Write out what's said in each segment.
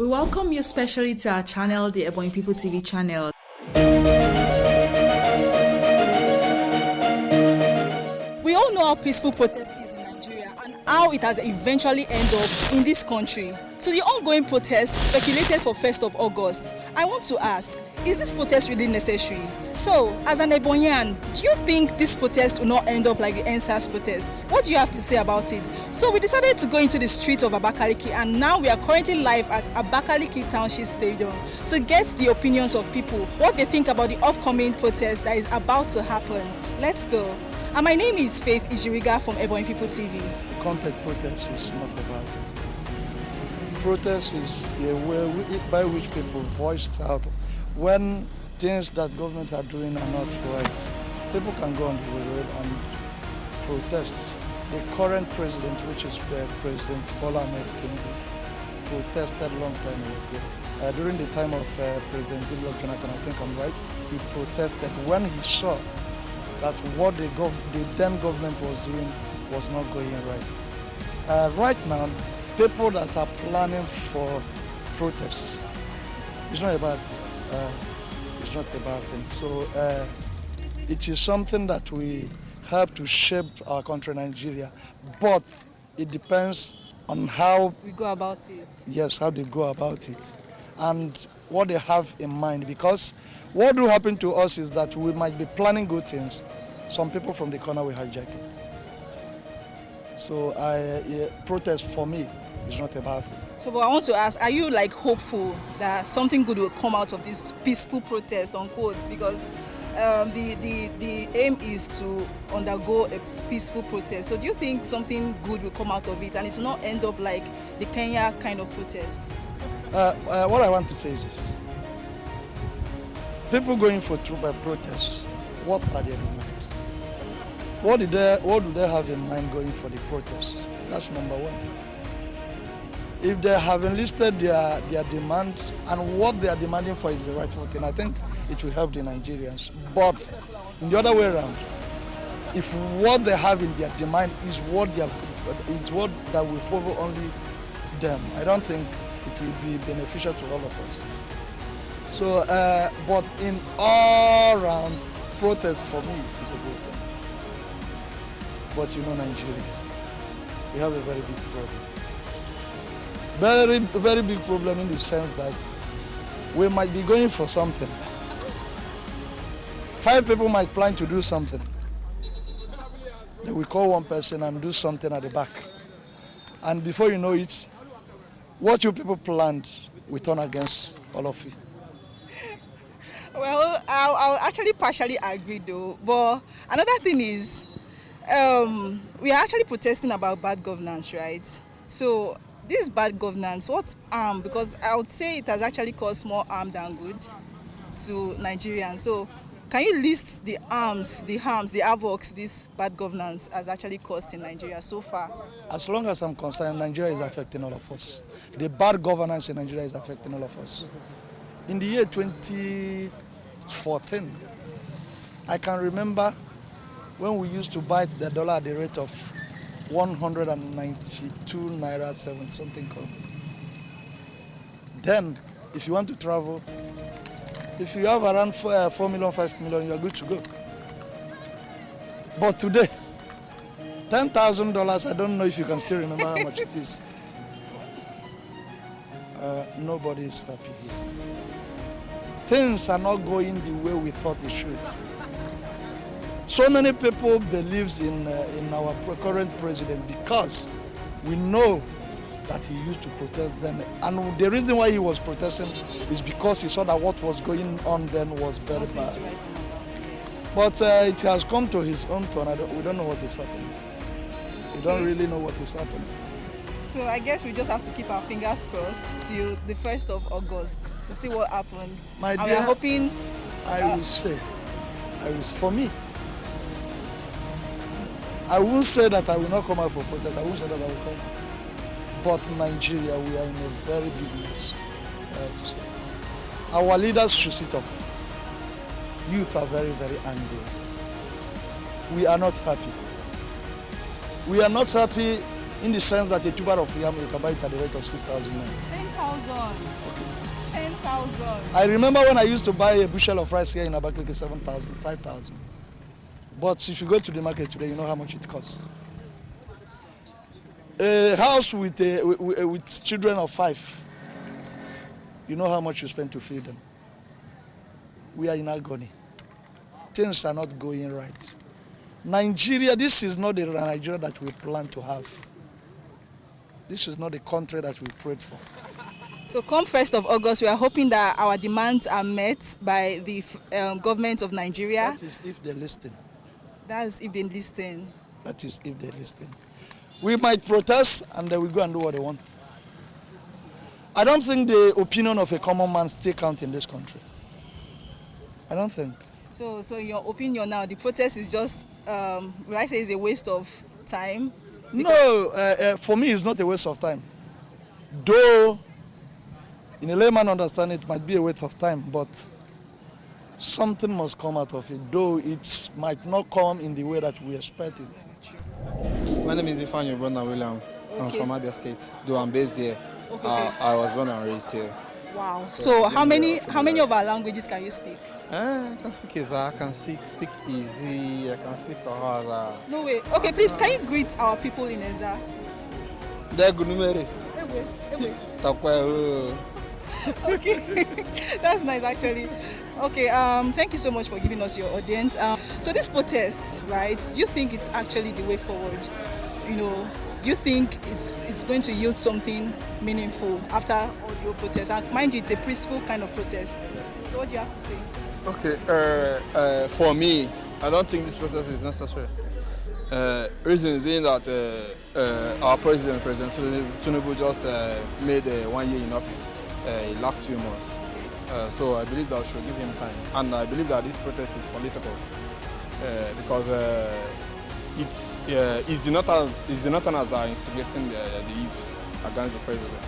We welcome you specially to our channel, the Ebonyi People TV channel. We all know how peaceful protest is in Nigeria and how it has eventually ended up in this country. So the ongoing protests speculated for 1st of August, I want to ask, is this protest really necessary? So, as an Ebonyian, do you think this protest will not end up like the NSAS protest? What do you have to say about it? So we decided to go into the streets of Abakaliki, and now we are currently live at Abakaliki Township Stadium to get the opinions of people, what they think about the upcoming protest that is about to happen. Let's go. And my name is Faith Ijiriga from Ebonyi People TV. Contact protest is not about it. Protest is a way by which people voice out when things that government are doing are not right. People can go on the road and protest. The current president, which is President Bola Ahmed Tinubu, protested a long time ago. During the time of President Goodluck Jonathan, I think I'm right, he protested when he saw that what the then government was doing was not going right. Right now, people that are planning for protests, it's not about it's not a bad thing. So it is something that we have to shape our country, Nigeria, but it depends on how we go about it. Yes, how they go about it and what they have in mind, because what will happen to us is that we might be planning good things. Some people from the corner will hijack it. So protest for me is not a bad thing. So, but I want to ask, are you like hopeful that something good will come out of this peaceful protest, unquote? Because the aim is to undergo a peaceful protest. So do you think something good will come out of it and it will not end up like the Kenya kind of protest? What I want to say is this. People going for protests, what are their demands? What do they have in mind going for the protests? That's number one. If they have enlisted their demands and what they are demanding for is the rightful thing, I think it will help the Nigerians. But in the other way around, if what they have in their demand is what that will favor only them, I don't think it will be beneficial to all of us. So, but in all round, protest for me is a good thing. But you know Nigeria, we have a very big problem. Very big problem in the sense that we might be going for something. 5 people might plan to do something. They will call one person and do something at the back. And before you know it, what you people planned will turn against all of you. Well, I'll actually partially agree though. But another thing is, we are actually protesting about bad governance, right? So this bad governance, what harm? Because I would say it has actually caused more harm than good to Nigerians. So can you list the harms, the havocs this bad governance has actually caused in Nigeria so far? As long as I'm concerned, Nigeria is affecting all of us. The bad governance in Nigeria is affecting all of us. In the year 2014, I can remember when we used to buy the dollar at the rate of 192 naira 7 something. Then, if you want to travel, if you have around 4 million, 5 million, you are good to go. But today, $10,000, I don't know if you can still remember how much it is. Nobody is happy here. Things are not going the way we thought it should. So many people believe in our current president because we know that he used to protest then. And the reason why he was protesting is because he saw that what was going on then was very bad. But it has come to his own turn. We don't know what is happening. We don't really know what is happening. So I guess we just have to keep our fingers crossed till the 1st of August to see what happens. My dear, and we're hoping... I will say, for me, I won't say that I will not come out for protest. I won't say that I will come out. But Nigeria, we are in a very big mess, to say. Our leaders should sit up. Youth are very, very angry. We are not happy. We are not happy in the sense that a tuber of yam, you can buy it at the rate of 6,000 naira. 10,000. 10,000. I remember when I used to buy a bushel of rice here in Abakaliki, 7,000, 5,000. But if you go to the market today, you know how much it costs. A house with children of 5, you know how much you spend to feed them. We are in agony. Things are not going right. Nigeria, this is not the Nigeria that we plan to have. This is not the country that we prayed for. So come 1st of August, we are hoping that our demands are met by the government of Nigeria. That is if they listen. That is if they listen. That is if they listen. We might protest and they will go and do what they want. I don't think the opinion of a common man still counts in this country. I don't think. So in your opinion now, the protest is just, will I say, is a waste of time? No, for me it's not a waste of time. Though, in a layman understanding, it might be a waste of time, but something must come out of it, though it might not come in the way that we expect it. My name is Ebonyi William. Okay. I'm from Abia State, though I'm based here. Okay. I was born and raised here. Wow. So how many of our languages can you speak? I can speak Iza, I can speak Easy, I can speak Ohaza. No way. Okay, please, can you greet our people in Eza? Okay, that's nice actually. Okay, thank you so much for giving us your audience. So these protests, right? Do you think it's actually the way forward? You know, do you think it's going to yield something meaningful after all the protests? And mind you, it's a peaceful kind of protest. So what do you have to say? Okay, for me, I don't think this process is necessary. Reason is being that our President Tinubu just made 1 year in office in last few months. So I believe that we should give him time. And I believe that this protest is political because it's the Northerners that are instigating the youth against the president.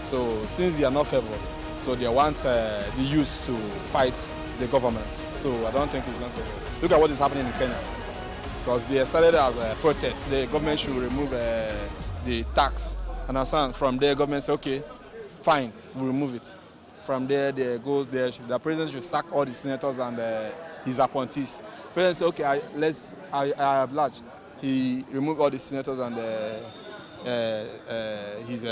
So since they are not favored, so they want the youth to fight the government. So I don't think it's necessary. Look at what is happening in Kenya. Because they started as a protest. The government should remove the tax. And from there, government say, okay, fine, we'll remove it. From there, the president should sack all the senators and his appointees. President say, okay, I oblige. He removed all the senators and his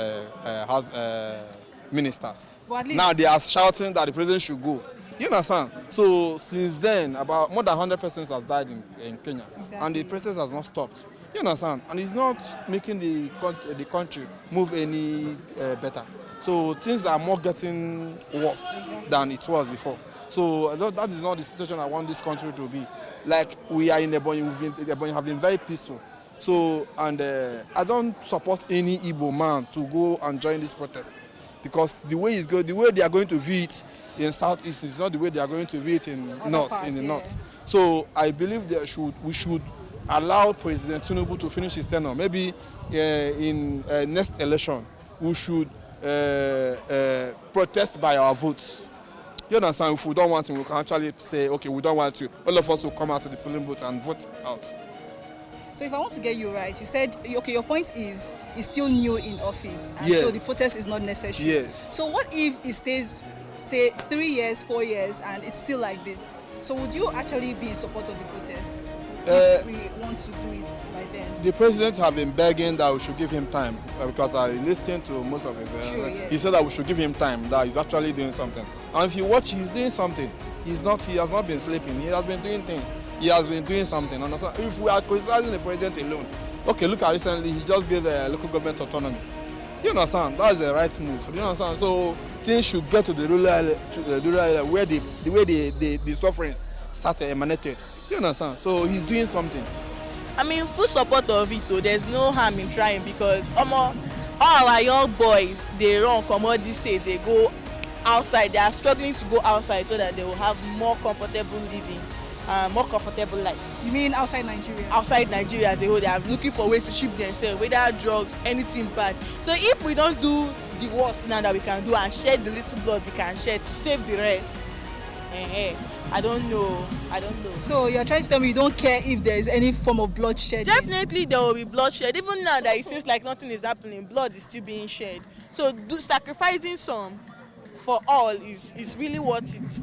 ministers. Now they are shouting that the president should go. You understand? So since then, about more than 100 persons has died in Kenya, exactly. And the protest has not stopped. You understand? And it's not making the country move any better. So things are more getting worse than it was before. So that is not the situation I want this country to be. Like we are in Ebonyi, Ebonyi have been very peaceful. So and I don't support any Igbo man to go and join this protest because the way they are going to view it in southeast is not the way they are going to view it in the north. So I believe we should allow President Tinubu to finish his tenure. Maybe in next election we should protest by our votes. You understand? If we don't want to, we can actually say, okay, we don't want to. All of us will come out to the polling booth and vote out. So if I want to get you right, you said, okay, your point is he's still new in office, and yes. So the protest is not necessary. Yes. So what if it stays, say, 3 years, 4 years, and it's still like this? So would you actually be in support of the protest if we want to do it by then? The president have been begging that we should give him time because I listened to most of his. Yes. He said that we should give him time, that he's actually doing something. And if you watch, he's doing something. He has not been sleeping. He has been doing things. He has been doing something. Understand? If we are criticizing the president alone, okay, look at recently, he just gave the local government autonomy. You understand? That's the right move. You understand? So things should get to the rural area where the way the sufferings started emanated. You understand? So he's doing something. I mean, full support of it though. There's no harm in trying because all our young boys, they run commodity state, they go outside. They are struggling to go outside so that they will have more comfortable living, more comfortable life. You mean outside Nigeria? Outside Nigeria as a whole, they are looking for ways to ship themselves, whether drugs, anything bad. So if we don't do the worst now that we can do and shed the little blood we can shed to save the rest, I don't know. So you're trying to tell me you don't care if there is any form of bloodshed? Definitely there will be bloodshed. Even now that it seems like nothing is happening, blood is still being shed. So sacrificing some for all is really worth it.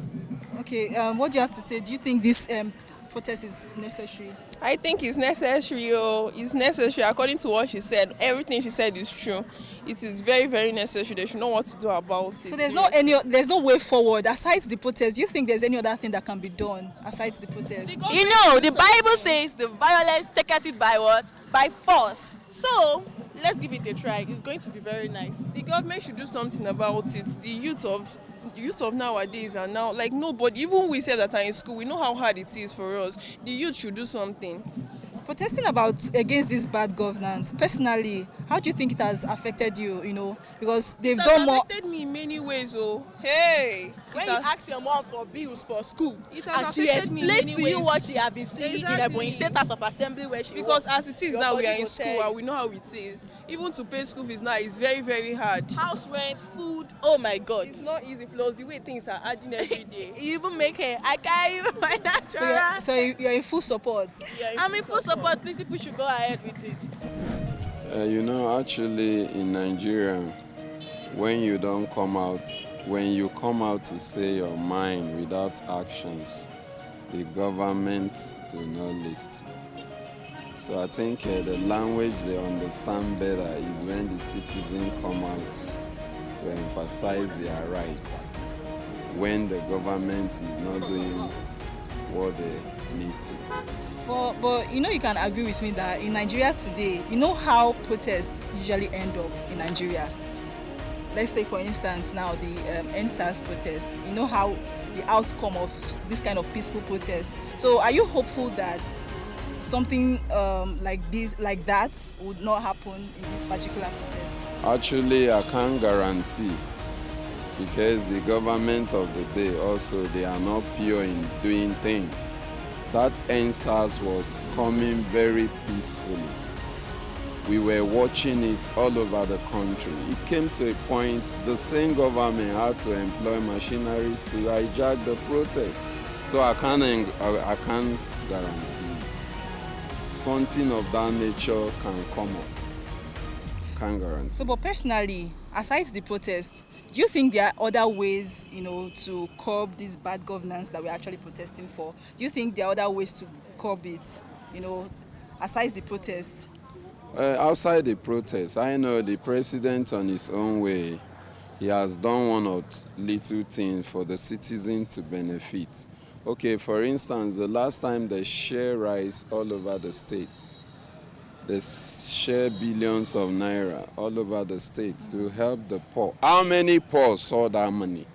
Okay, what do you have to say? Do you think this protest is necessary? I think it's necessary. Oh, it's necessary. According to what she said, everything she said is true. It is very, very necessary. They should know what to do about it. So there's no way forward aside the protest. Do you think there's any other thing that can be done aside the protest? You know, the Bible says the violence taketh it by what? By force. So let's give it a try. It's going to be very nice. The government should do something about it. The youth of nowadays are now like nobody. Even we say that are in school, we know how hard it is for us. The youth should do something. Protesting against this bad governance, personally, how do you think it has affected you? You know, because they've done more. It has affected me in many ways. Oh, hey! When you ask your mom for bills for school, and she explains to you what she has been seeing in Ebonyi State House of Assembly where she because works, as it is now, we are in school and we know how it is. Even to pay school fees now is very, very hard. House rent, food, oh my God. It's not easy, plus the way things are adding every day. You even make hair. I can't even find that. So you're in full support. I'm in full support. Please, people should go ahead with it. You know, actually in Nigeria, when you come out to say your mind without actions, the government do not listen. So I think the language they understand better is when the citizens come out to emphasize their rights, when the government is not doing what they need to do. But you know, you can agree with me that in Nigeria today, you know how protests usually end up in Nigeria. Let's take for instance now the NSAS protests. You know how the outcome of this kind of peaceful protests. So are you hopeful that something like that would not happen in this particular protest? Actually, I can't guarantee, because the government of the day also, they are not pure in doing things. That NSAS was coming very peacefully. We were watching it all over the country. It came to a point the same government had to employ machineries to hijack the protest. So I can't guarantee it. Something of that nature can come up. Can't guarantee. So, but personally, aside the protests, do you think there are other ways, you know, to curb this bad governance that we're actually protesting for? Do you think there are other ways to curb it, you know, aside the protests? Outside the protests, I know the president on his own way, he has done one or little things for the citizen to benefit. Okay, for instance, the last time they share rice all over the states, they share billions of naira all over the states to help the poor. How many poor saw that money?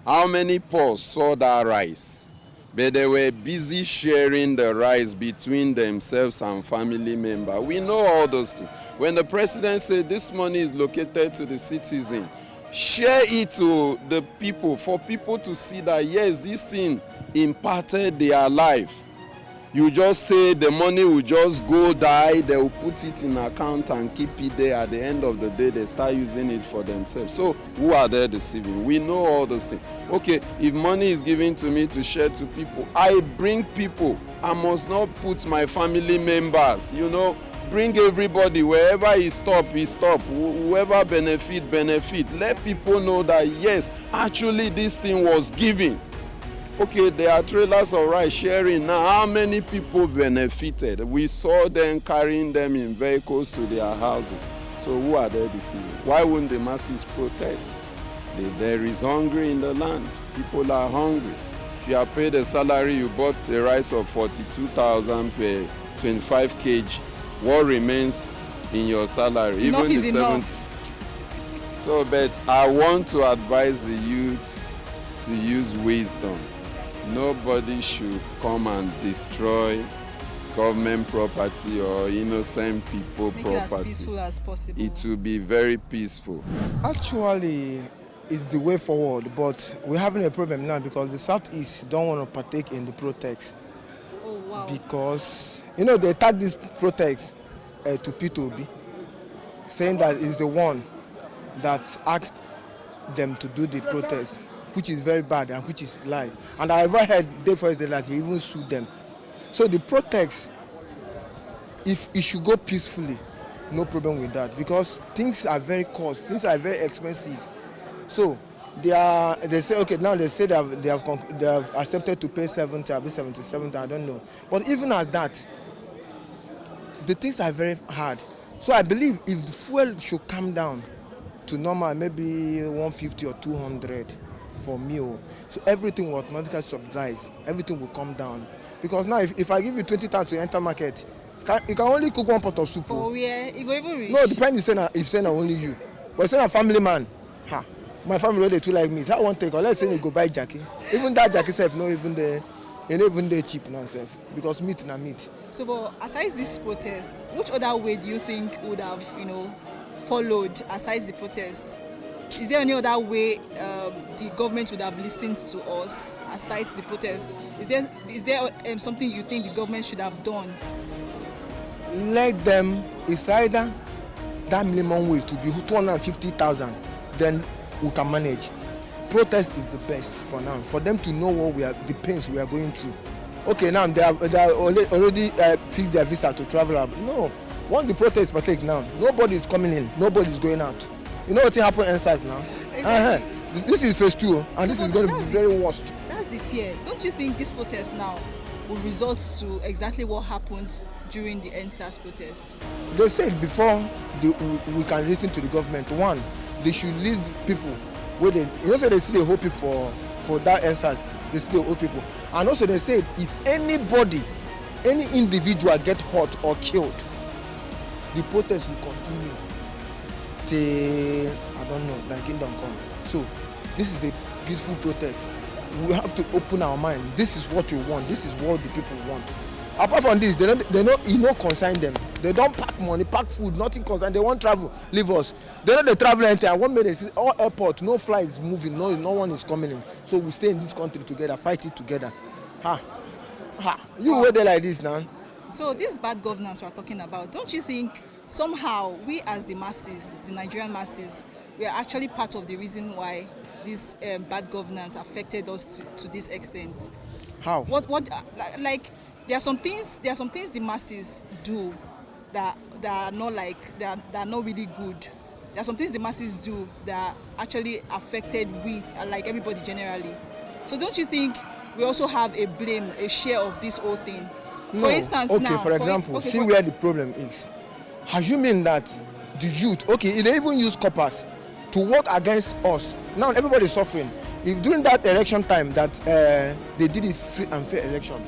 How many poor saw that rice? But they were busy sharing the rice between themselves and family members. We know all those things. When the president said this money is located to the citizen, share it to the people, for people to see that yes, this thing impacted their life. You just say the money will just go die, they will put it in account and keep it there. At the end of the day, they start using it for themselves. So who are they deceiving? We know all those things. Okay, if money is given to me to share to people, I bring people. I must not put my family members, you know, bring everybody. Wherever he stop, he stop. Whoever benefit. Let people know that yes, actually this thing was given. Okay, there are trailers of rice sharing. Now, how many people benefited? We saw them carrying them in vehicles to their houses. So who are they deceiving? Why wouldn't the masses protest? There is hunger in the land. People are hungry. If you are paid a salary, you bought a rice of 42,000 per 25 kg. What remains in your salary? Enough Even is the enough. So, but I want to advise the youth to use wisdom. Nobody should come and destroy government property or innocent people Make property. it as peaceful as possible. It will be very peaceful. Actually, it's the way forward, but we're having a problem now because the Southeast don't want to partake in the protest. Oh, wow. Because, you know, they tag this protest to P2B, saying that it's the one that asked them to do the protest. which is very bad and which is lie. And I ever heard day first day that he even sued them. So the protest, if it should go peacefully, no problem with that, because things are very cost, things are very expensive. So they say okay, now they say they have accepted to pay 70, 77, I don't know. But even at that, the things are very hard. So I believe if the fuel should come down to normal, maybe 150 or 200 for meal, so everything will automatically subsidize, everything will come down. Because now if I give you 20,000 to enter market, you can only cook one pot of soup. For where it go even reach? No, depends if say na only you. But say na family man, my family they too like meat. I won't take. Or let's say you go buy jerky. Even that jerky self, no even the cheap now self, because meat na meat. So, but aside this protest, which other way do you think would have, followed aside the protest? Is there any other way the government would have listened to us aside the protest? Is there something you think the government should have done? Let them, it's either that minimum wage to be 250,000, then we can manage. Protest is the best for now, for them to know the pains we are going through. Okay, now they are already fixed their visa to travel out. No, once the protest partake now, nobody is coming in, nobody is going out. You know what will happen in SARS now? Exactly. This is phase 2, and this is going to be very worst. That's the fear. Don't you think this protest now will result to exactly what happened during the NSAS protest? They said before we can listen to the government, one, they should list the people where they say they still hold people for that NSAS, they still hold people. And also they said if anybody, any individual get hurt or killed, the protest will continue till I don't know, the kingdom come. So this is a peaceful protest. We have to open our mind. This is what we want. This is what the people want. Apart from this, they concern them. They don't pack money, pack food, nothing concern. They won't travel, leave us. They know they travel entire. One minute, all airport, no flights moving, no one is coming in. So we stay in this country together, fight it together. You were there like this now. So this bad governance we are talking about, don't you think somehow we as the masses, the Nigerian masses, we are actually part of the reason why this bad governance affected us to this extent? How? Like there are some things the masses do that are not that are not really good. There are some things the masses do that actually affected we, like everybody generally. So don't you think we also have a share of this whole thing? No. For instance, for example, where the problem is. Assuming that the youth, they even use coppers to work against us. Now everybody is suffering. If during that election time that they did a free and fair election,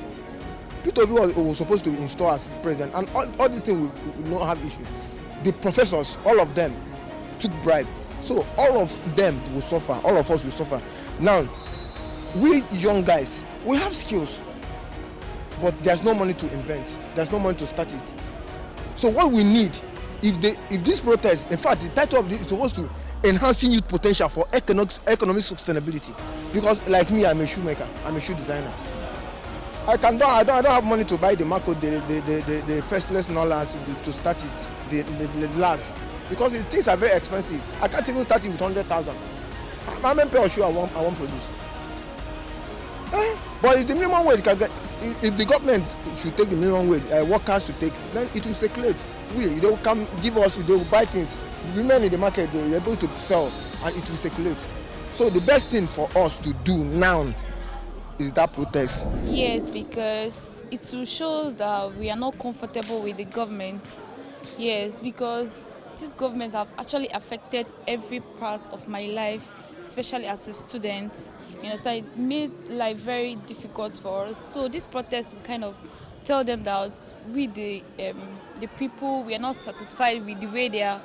Peter was supposed to be installed as president, and all these things will not have issue. The professors, all of them, took bribe. So all of them will suffer. All of us will suffer. Now, we young guys, we have skills, but there's no money to invent. There's no money to start it. So what we need, if this protest, in fact, the title of this is supposed to enhancing youth potential for economic sustainability. Because like me, I'm a shoemaker, I'm a shoe designer. I don't have money to buy the Marco, the first lesson to start it, the last, because the things are very expensive. I can't even start it with 100,000. How many pair of shoes I won't produce? But if the minimum wage can get, if the government should take the minimum wage, workers should take, then it will circulate. They will come give us, they will buy things. Women in the market, they are able to sell, and it will circulate. So the best thing for us to do now is that protest. Yes, because it will show that we are not comfortable with the government. Yes, because these governments have actually affected every part of my life, especially as a student. So it made life very difficult for us. So this protest will kind of tell them that we, the people, we are not satisfied with the way they are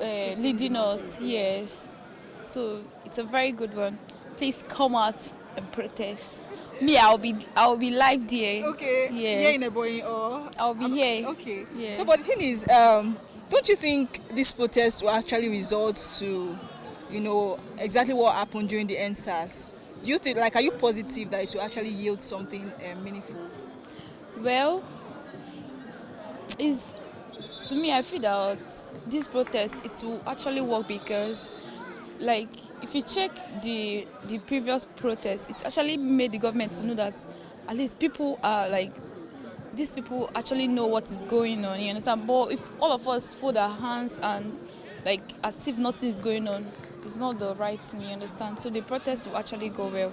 leading us. Yes. So it's a very good one. Please come out and protest. Me, I'll be live there. Okay. Yes. Here in Ebonyi or I'll be here. Okay. Yes. So, but the thing is, don't you think this protest will actually result to, exactly what happened during the NSAS? Do you think, are you positive that it will actually yield something meaningful? Well, to me, I feel that this protest, it will actually work because like if you check the previous protests, it's actually made the government to know that at least people are like these people actually know what is going on. You understand? But if all of us fold our hands and like as if nothing is going on, it's not the right thing. You understand? So the protest will actually go well.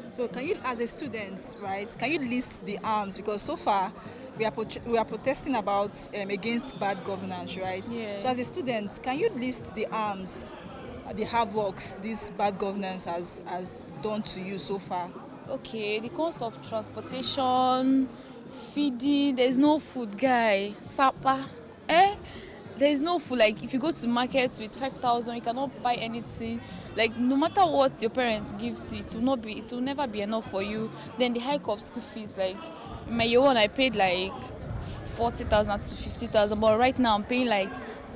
So can you, as a student, right, can you list the arms? Because so far we are protesting about against bad governance, right? Yes. So as a student, can you list the arms, the havocs this bad governance has done to you so far? Okay, the cost of transportation, feeding, there's no food, guy. Sapa, there is no food. Like if you go to markets with 5,000, you cannot buy anything. Like no matter what your parents gives you, it will never be enough for you. Then the hike of school fees, like my year one, I paid like 40,000 to 50,000, but right now I'm paying like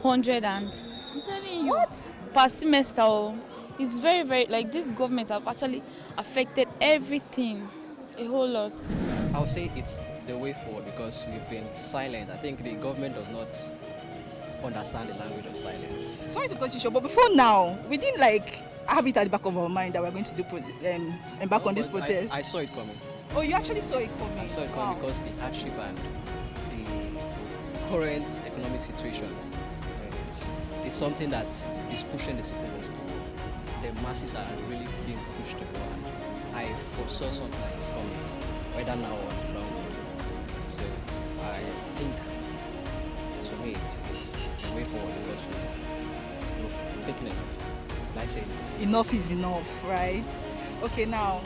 100 and I'm telling you, What? per semester. Oh, it's very very like this government have actually affected everything, a whole lot. I would say it's the way forward because we've been silent. I think the government does not understand the language of silence. Sorry to cut you short, but before now, we didn't like have it at the back of our mind that we're going to do embark on this protest. I saw it coming. Oh, you actually saw it coming? I saw it coming because the hardship and the current economic situation, it's something that is pushing the citizens. The masses are really being pushed to go, and I foresaw something like this coming, whether now or in the long run. So I think, to me, it's the way forward because we've taken enough. Like I say, Enough is enough, right? Okay, now,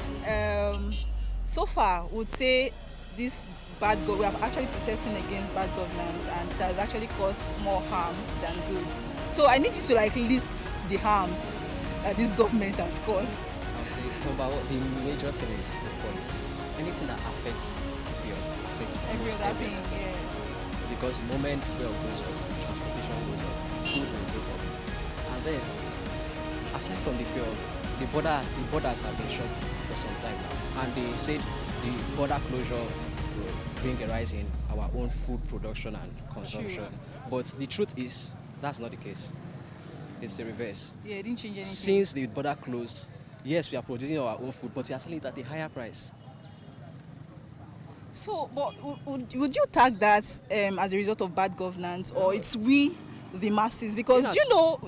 so far, would say this we are actually protesting against bad governance, and it has actually caused more harm than good. So I need you to like list the harms that this government has caused. I would say the major thing is the policies. Anything that affects fuel affects Every almost other thing, everyone. yes. Because the moment fuel goes up, transportation goes up, food will go up. And then, aside from the fuel, the borders have been shut for some time now. And they said the border closure will bring a rise in our own food production and consumption. True. But the truth is, that's not the case. It's the reverse. Yeah, it didn't change anything. Since the border closed, yes, we are producing our own food, but we are selling it at a higher price. So, but would you tag that as a result of bad governance, or it's we, the masses? Because do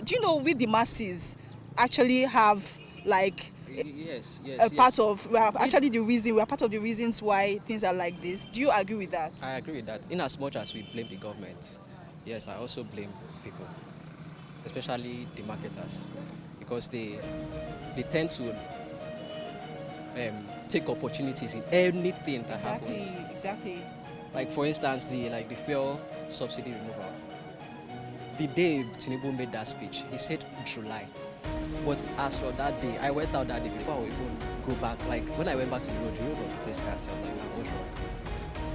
you know we, the masses, actually have like Yes. part of, we are actually the reason, we are part of the reasons why things are like this. Do you agree with that? I agree with that. In as much as we blame the government, yes, I also blame people, especially the marketers, because they tend to take opportunities in anything that happens. Exactly. Like for instance, the fuel subsidy removal. The day Tinubu made that speech, he said July. But as for that day, I went out that day before I would even go back. Like when I went back to the road was replaced cancelled. I was like, what's wrong?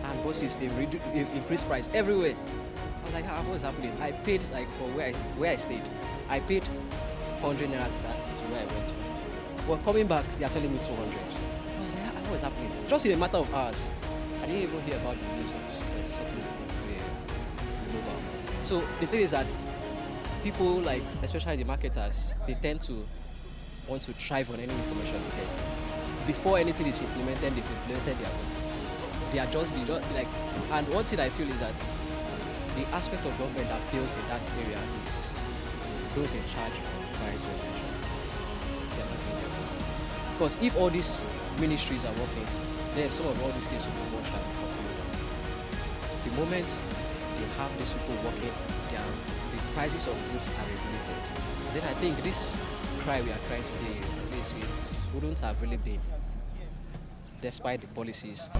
And bosses, they've increased price everywhere. I was like, what's happening? I paid like for where I stayed. I paid 400 naira to where I went to. But coming back, they are telling me 200. I was like, what's happening? Just in a matter of hours. I didn't even hear about the news of something removal. So the thing is that people, like especially the marketers, they tend to want to thrive on any information they get. Before anything is implemented, they've implemented their own. They just like, and one thing I feel is that the aspect of government that fails in that area is those in charge of price regulation. They're not doing their job. Because if all these ministries are working, then some of all these things will be washed out and continued. The moment they have these people working, the prices of goods are regulated. Then I think this cry we are crying today, this wouldn't have really been, despite the policies.